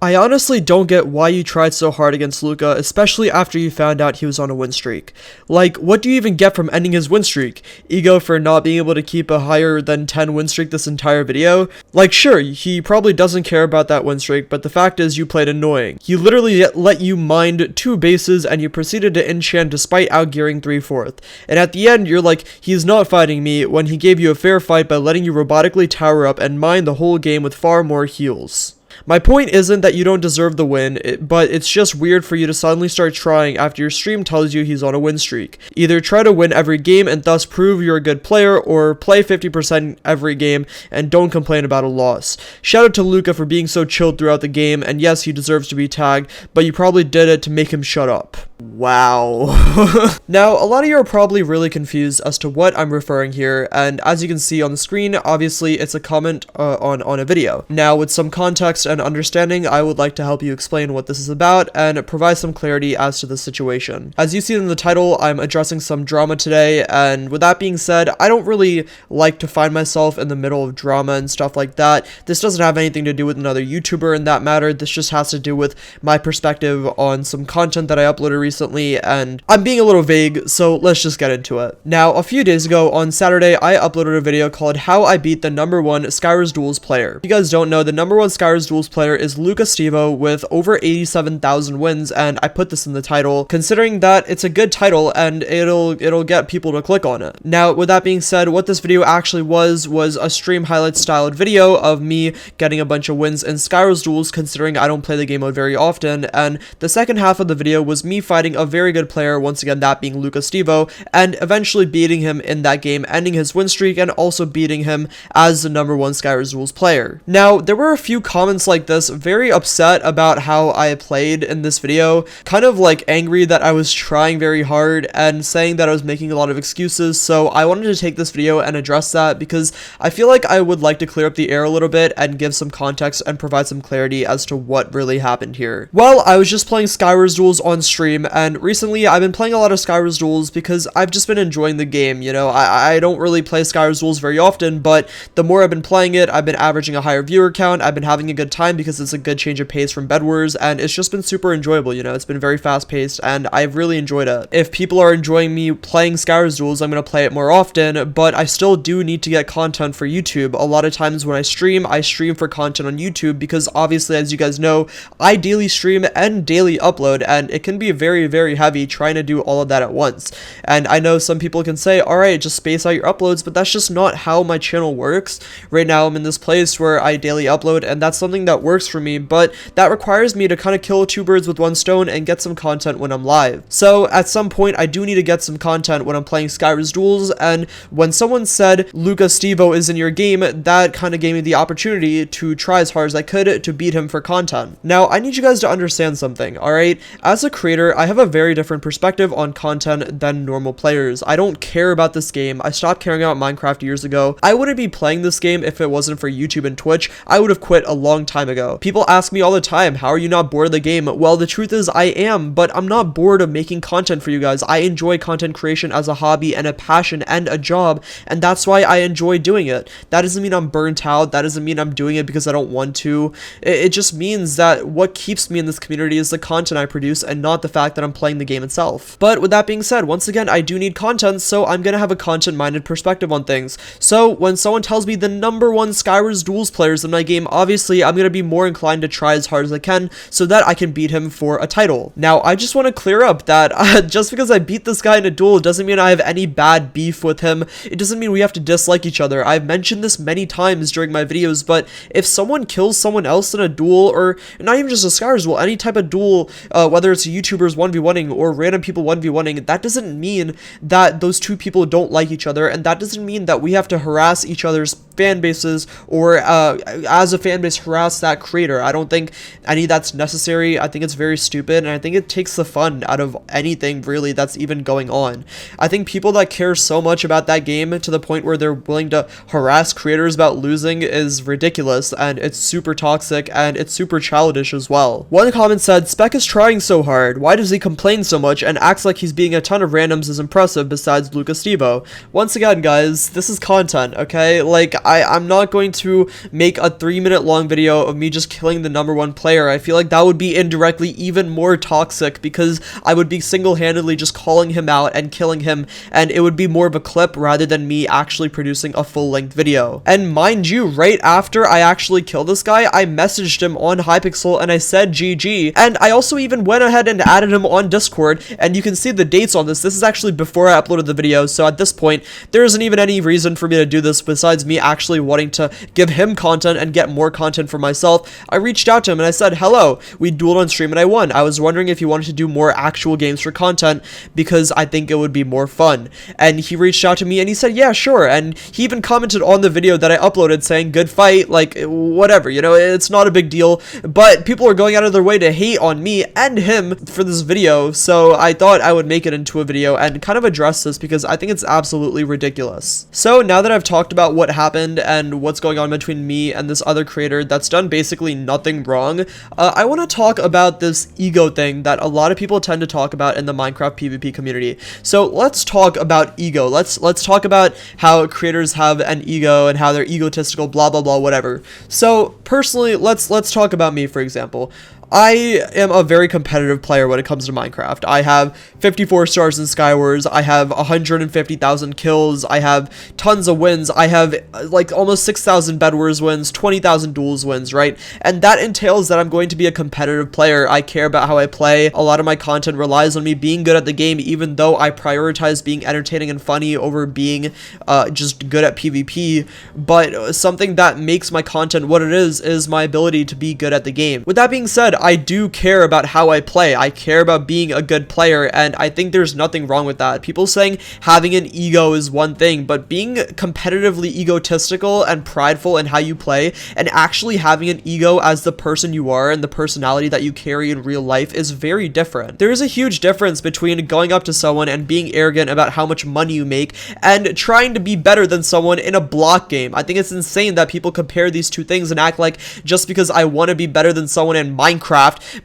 I honestly don't get why you tried so hard against Luca, especially after you found out he was on a win streak. Like, what do you even get from ending his win streak? Ego for not being able to keep a higher than 10 win streak this entire video? Like, sure, he probably doesn't care about that win streak, but the fact is you played annoying. He literally let you mind 2 bases and you proceeded to enchant despite outgearing 3/4. And at the end, you're like, he's not fighting me, when he gave you a fair fight by letting you robotically tower up and mine the whole game with far more heals. My point isn't that you don't deserve the win, but it's just weird for you to suddenly start trying after your stream tells you he's on a win streak. Either try to win every game and thus prove you're a good player, or play 50% every game and don't complain about a loss. Shout out to Luca for being so chilled throughout the game, and yes, he deserves to be tagged, but you probably did it to make him shut up. Wow. Now, a lot of you are probably really confused as to what I'm referring here, and as you can see on the screen, obviously it's a comment on a video. Now, with some context and understanding, I would like to help you explain what this is about and provide some clarity as to the situation. As you see in the title, I'm addressing some drama today, and with that being said, I don't really like to find myself in the middle of drama and stuff like that. This doesn't have anything to do with another YouTuber in that matter. This just has to do with my perspective on some content that I uploaded recently, and I'm being a little vague, so let's just get into it. Now, a few days ago on Saturday, I uploaded a video called How I Beat the #1 Skywars Duels player. If you guys don't know, the #1 Skywars Duels player is Luca Stevo with over 87,000 wins, and I put this in the title considering that it's a good title and it'll get people to click on it. Now, with that being said, what this video actually was a stream highlight styled video of me getting a bunch of wins in Skywars Duels, considering I don't play the game mode very often, and the second half of the video was me fighting a very good player, once again that being Luca Stevo, and eventually beating him in that game, ending his win streak, and also beating him as the #1 Skywars Duels player. Now, there were a few comments like this, very upset about how I played in this video, kind of like angry that I was trying very hard and saying that I was making a lot of excuses, so I wanted to take this video and address that because I feel like I would like to clear up the air a little bit and give some context and provide some clarity as to what really happened here. Well, I was just playing Skywars Duels on stream, and recently I've been playing a lot of Skywars Duels because I've just been enjoying the game, you know. I don't really play Skywars Duels very often, but the more I've been playing it, I've been averaging a higher viewer count, I've been having a good time because it's a good change of pace from Bed Wars, and it's just been super enjoyable, you know. It's been very fast paced, and I've really enjoyed it. If people are enjoying me playing Skywars Duels, I'm going to play it more often, but I still do need to get content for YouTube. A lot of times when I stream for content on YouTube because obviously, as you guys know, I daily stream and daily upload, and it can be very, very heavy trying to do all of that at once. And I know some people can say, alright, just space out your uploads, but that's just not how my channel works. Right now, I'm in this place where I daily upload, and that's something that works for me, but that requires me to kind of kill 2 birds with 1 stone and get some content when I'm live. So at some point, I do need to get some content when I'm playing Skywars Duels, and when someone said Luca Stevo is in your game, that kind of gave me the opportunity to try as hard as I could to beat him for content. Now, I need you guys to understand something, alright? As a creator, I have a very different perspective on content than normal players. I don't care about this game. I stopped caring about Minecraft years ago. I wouldn't be playing this game if it wasn't for YouTube and Twitch. I would have quit a long time ago. People ask me all the time, how are you not bored of the game? Well, the truth is I am, but I'm not bored of making content for you guys. I enjoy content creation as a hobby and a passion and a job, and that's why I enjoy doing it. That doesn't mean I'm burnt out. That doesn't mean I'm doing it because I don't want to. It just means that what keeps me in this community is the content I produce and not the fact that I'm playing the game itself. But with that being said, once again, I do need content, so I'm gonna have a content-minded perspective on things. So when someone tells me the #1 Skywars Duels players in my game, obviously I'm gonna be more inclined to try as hard as I can so that I can beat him for a title. Now, I just want to clear up that just because I beat this guy in a duel doesn't mean I have any bad beef with him. It doesn't mean we have to dislike each other. I've mentioned this many times during my videos, but if someone kills someone else in a duel, or not even just a Skywars duel, any type of duel, whether it's YouTubers 1v1ing or random people 1v1ing, that doesn't mean that those two people don't like each other, and that doesn't mean that we have to harass each other's fan bases or as a fan base harass that creator. I don't think any of that's necessary. I think it's very stupid, and I think it takes the fun out of anything really that's even going on. I think people that care so much about that game to the point where they're willing to harass creators about losing is ridiculous, and it's super toxic, and it's super childish as well. One comment said, Spec is trying so hard. Why does he complains so much and acts like he's beating a ton of randoms is impressive besides Luca Stevo. Once again, guys, this is content, okay? Like, I'm not going to make a 3-minute long video of me just killing the #1 player. I feel like that would be indirectly even more toxic because I would be single-handedly just calling him out and killing him, and it would be more of a clip rather than me actually producing a full-length video. And mind you, right after I actually killed this guy, I messaged him on Hypixel and I said GG, and I also even went ahead and added him on Discord, and you can see the dates on this. This is actually before I uploaded the video, so at this point, there isn't even any reason for me to do this besides me actually wanting to give him content and get more content for myself. I reached out to him and I said, hello, we dueled on stream and I won. I was wondering if you wanted to do more actual games for content because I think it would be more fun. And he reached out to me and he said, yeah, sure. And he even commented on the video that I uploaded saying, good fight, like, whatever, you know, it's not a big deal. But people are going out of their way to hate on me and him for this video, so I thought I would make it into a video and kind of address this because I think it's absolutely ridiculous. So now that I've talked about what happened and what's going on between me and this other creator that's done basically nothing wrong, I want to talk about this ego thing that a lot of people tend to talk about in the Minecraft PvP community. So let's talk about ego. Let's talk about how creators have an ego and how they're egotistical, blah blah blah, whatever. So personally, let's talk about me, for example. I am a very competitive player when it comes to Minecraft. I have 54 stars in Skywars, I have 150,000 kills, I have tons of wins, I have like almost 6,000 Bed Wars wins, 20,000 duels wins, right? And that entails that I'm going to be a competitive player. I care about how I play. A lot of my content relies on me being good at the game, even though I prioritize being entertaining and funny over being just good at PvP. But something that makes my content what it is my ability to be good at the game. With that being said, I do care about how I play. I care about being a good player, and I think there's nothing wrong with that. People saying having an ego is one thing, but being competitively egotistical and prideful in how you play and actually having an ego as the person you are and the personality that you carry in real life is very different. There is a huge difference between going up to someone and being arrogant about how much money you make and trying to be better than someone in a block game. I think it's insane that people compare these two things and act like just because I want to be better than someone in Minecraft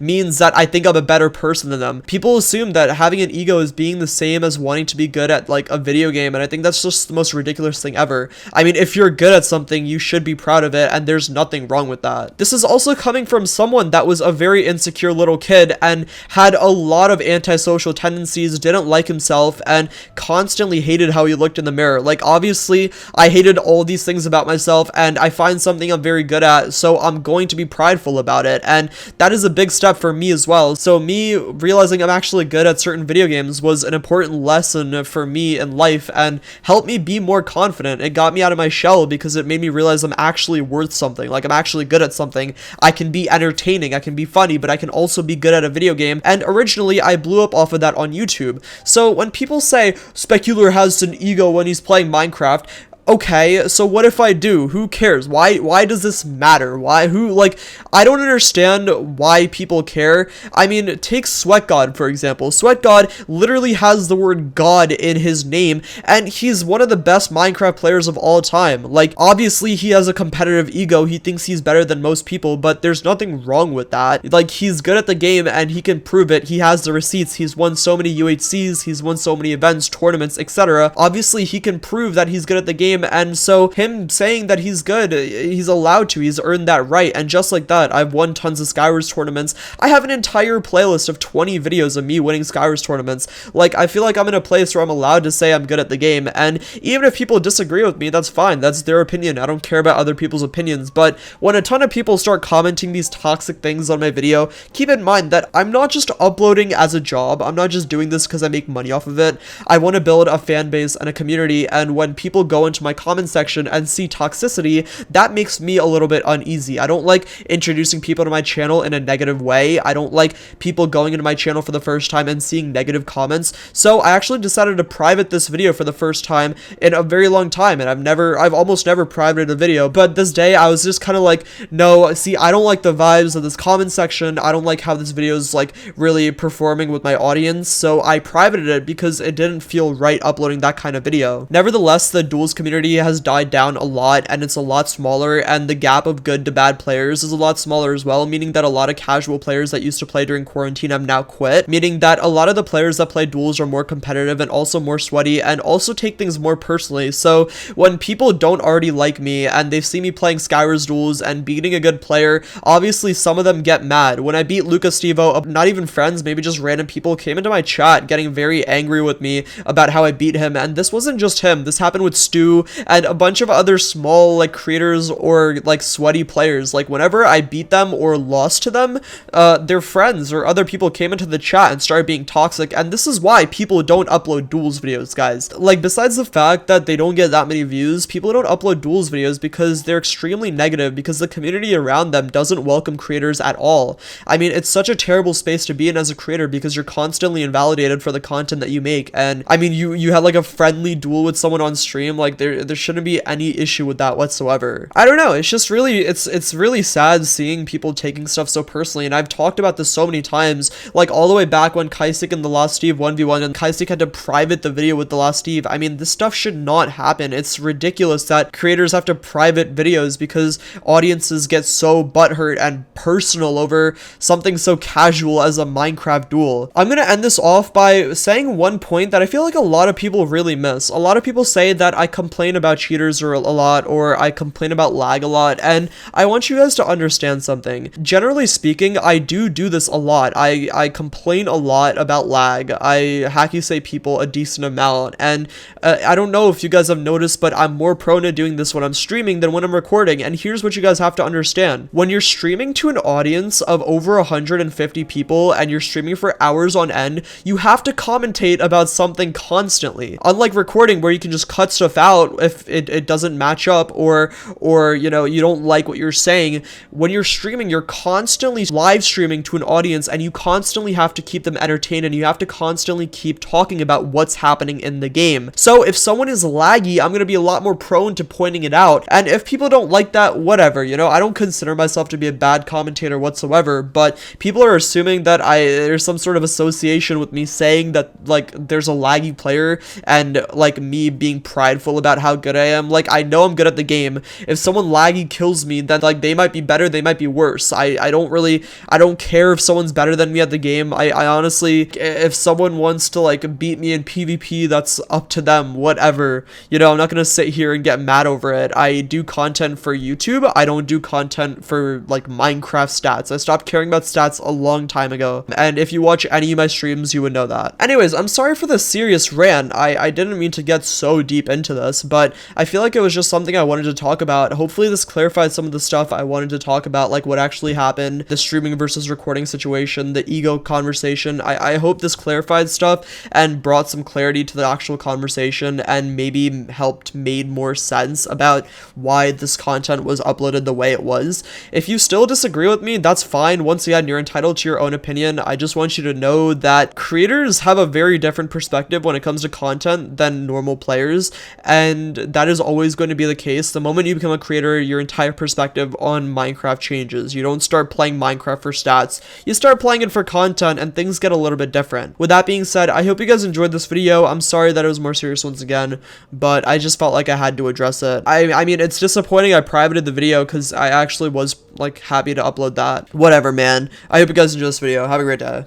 means that I think I'm a better person than them. People assume that having an ego is being the same as wanting to be good at like a video game, and I think that's just the most ridiculous thing ever. I mean, if you're good at something, you should be proud of it, and there's nothing wrong with that. This is also coming from someone that was a very insecure little kid and had a lot of antisocial tendencies, didn't like himself, and constantly hated how he looked in the mirror. Like, obviously, I hated all these things about myself, and I find something I'm very good at, so I'm going to be prideful about it, and that is a big step for me as well. So me realizing I'm actually good at certain video games was an important lesson for me in life and helped me be more confident. It got me out of my shell because it made me realize I'm actually worth something. Like, I'm actually good at something. I can be entertaining, I can be funny, but I can also be good at a video game. And originally I blew up off of that on YouTube. So when people say Specular has an ego when he's playing Minecraft, okay, so what if I do? Who cares? Why does this matter? I don't understand why people care. I mean, take Sweat God, for example. Sweat God literally has the word God in his name, and he's one of the best Minecraft players of all time. Like, obviously, he has a competitive ego. He thinks he's better than most people, but there's nothing wrong with that. Like, he's good at the game, and he can prove it. He has the receipts. He's won so many UHCs. He's won so many events, tournaments, etc. Obviously, he can prove that he's good at the game, and so him saying that he's good, he's allowed to, he's earned that right. And just like that, I've won tons of Skywars tournaments. I have an entire playlist of 20 videos of me winning Skywars tournaments. Like, I feel like I'm in a place where I'm allowed to say I'm good at the game, and even if people disagree with me, that's fine, that's their opinion. I don't care about other people's opinions. But when a ton of people start commenting these toxic things on my video, keep in mind that I'm not just uploading as a job. I'm not just doing this because I make money off of it. I want to build a fan base and a community, and when people go into my comment section and see toxicity, that makes me a little bit uneasy. I don't like introducing people to my channel in a negative way. I don't like people going into my channel for the first time and seeing negative comments. So I actually decided to private this video for the first time in a very long time, and I've almost never privated a video, but this day I was just kind of like, no, see, I don't like the vibes of this comment section. I don't like how this video is like really performing with my audience, so I privated it because it didn't feel right uploading that kind of video. Nevertheless, the duels community community has died down a lot and it's a lot smaller, and the gap of good to bad players is a lot smaller as well, meaning that a lot of casual players that used to play during quarantine have now quit, meaning that a lot of the players that play duels are more competitive and also more sweaty and also take things more personally. So when people don't already like me and they see me playing Skywars duels and beating a good player, obviously some of them get mad. When I beat Luca Stevo, not even friends, maybe just random people came into my chat getting very angry with me about how I beat him, and this wasn't just him. This happened with Stu and a bunch of other small like creators or like sweaty players. Like whenever I beat them or lost to them, their friends or other people came into the chat and started being toxic, and this is why people don't upload duels videos, guys. Like, besides the fact that they don't get that many views, people don't upload duels videos because they're extremely negative, because the community around them doesn't welcome creators at all. I mean, it's such a terrible space to be in as a creator because you're constantly invalidated for the content that you make. And I mean, you had like a friendly duel with someone on stream, like there shouldn't be any issue with that whatsoever. I don't know, it's just really, it's really sad seeing people taking stuff so personally, and I've talked about this so many times, like all the way back when Kaisik and the Last Steve 1v1 and Kaisik had to private the video with the Last Steve. I mean, this stuff should not happen. It's ridiculous that creators have to private videos because audiences get so butthurt and personal over something so casual as a Minecraft duel. I'm gonna end this off by saying one point that I feel like a lot of people really miss. A lot of people say that I complain about cheaters a lot, or I complain about lag a lot, and I want you guys to understand something. Generally speaking, I do this a lot. I complain a lot about lag. I hacky say people a decent amount, and I don't know if you guys have noticed, but I'm more prone to doing this when I'm streaming than when I'm recording. And here's what you guys have to understand: when you're streaming to an audience of over 150 people and you're streaming for hours on end, you have to commentate about something constantly, unlike recording where you can just cut stuff out if it doesn't match up, or you know, you don't like what you're saying. When you're streaming, you're constantly live streaming to an audience, and you constantly have to keep them entertained, and you have to constantly keep talking about what's happening in the game. So if someone is laggy, I'm gonna be a lot more prone to pointing it out, and if people don't like that, whatever, you know. I don't consider myself to be a bad commentator whatsoever, but people are assuming that there's some sort of association with me saying that like there's a laggy player and like me being prideful about how good I am. Like, I know I'm good at the game. If someone laggy kills me, then like they might be better, they might be worse. I don't care if someone's better than me at the game. I honestly, if someone wants to like beat me in PvP, that's up to them, whatever. You know, I'm not gonna sit here and get mad over it. I do content for YouTube. I don't do content for like Minecraft stats. I stopped caring about stats a long time ago, and if you watch any of my streams, you would know that. Anyways, I'm sorry for the serious rant. I didn't mean to get so deep into this, but I feel like it was just something I wanted to talk about. Hopefully this clarified some of the stuff I wanted to talk about, like what actually happened, the streaming versus recording situation, the ego conversation. I hope this clarified stuff and brought some clarity to the actual conversation, and maybe helped made more sense about why this content was uploaded the way it was. If you still disagree with me, that's fine. Once again, you're entitled to your own opinion. I just want you to know that creators have a very different perspective when it comes to content than normal players, and that is always going to be the case. The moment you become a creator, your entire perspective on Minecraft changes. You don't start playing Minecraft for stats, you start playing it for content, and things get a little bit different. With that being said, I hope you guys enjoyed this video. I'm sorry that it was more serious once again, but I just felt like I had to address it. I mean, it's disappointing I privated the video because I actually was like happy to upload that. Whatever, man. I hope you guys enjoyed this video. Have a great day.